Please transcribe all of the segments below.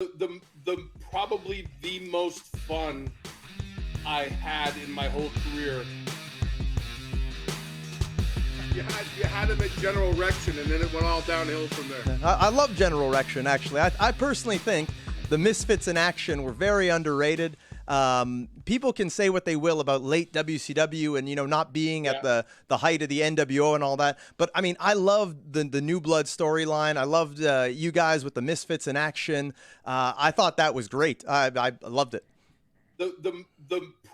The probably the most fun I had in my whole career. You had him at General Erection, and then it went all downhill from there. I love General Erection, actually. I personally think the Misfits in action were very underrated. People can say what they will about late WCW and, not being at the height of the NWO and all that. But, I mean, I loved the New Blood storyline. I loved you guys with the Misfits in action. I thought that was great. I loved it. The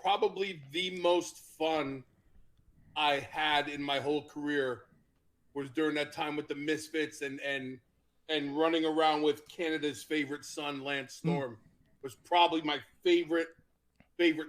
probably the most fun I had in my whole career was during that time with the Misfits and running around with Canada's favorite son, Lance Storm. Was probably my favorite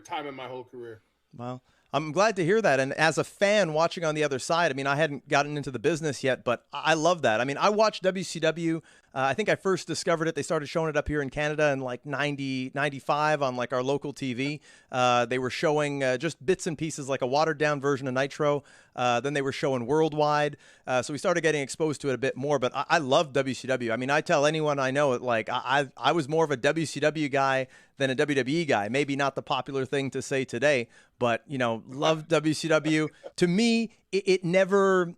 time in my whole career. Well, I'm glad to hear that. And as a fan watching on the other side, I mean, I hadn't gotten into the business yet, but I love that. I mean, I watched WCW. I think I first discovered it. They started showing it up here in Canada in like 90, 95 on like our local TV. They were showing just bits and pieces, like a watered down version of Nitro. Then they were showing worldwide. So we started getting exposed to it a bit more, but I love WCW. I mean, I tell anyone I know, like I was more of a WCW guy than a WWE guy. Maybe not the popular thing to say today, but love WCW. To me, it never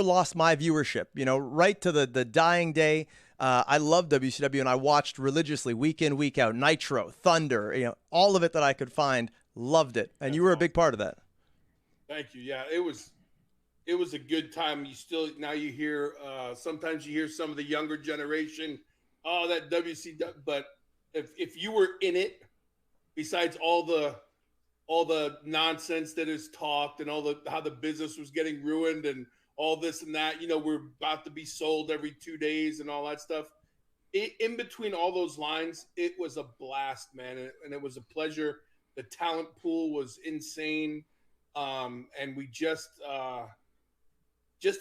lost my viewership. Right to the dying day. I love WCW, and I watched religiously week in, week out. Nitro, Thunder, all of it that I could find. Loved it, and you were a big part of that. Thank you. Yeah, it was a good time. Now you hear sometimes you hear some of the younger generation, oh, that WCW, but if you were in it, besides all the nonsense that is talked and how the business was getting ruined and all this and that, we're about to be sold every 2 days and all that stuff. In between all those lines, it was a blast, man, and it was a pleasure. The talent pool was insane, and we just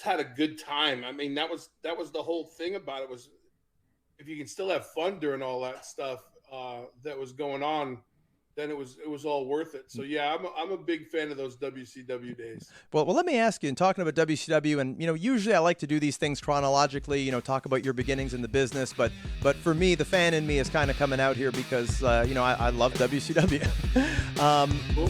had a good time. I mean, that was the whole thing about it, was if you can still have fun during all that stuff that was going on, then it was all worth it. So yeah, I'm a big fan of those WCW days. Well, let me ask you, in talking about WCW, and usually I like to do these things chronologically, talk about your beginnings in the business, but for me, the fan in me is kind of coming out here because I love WCW. Cool.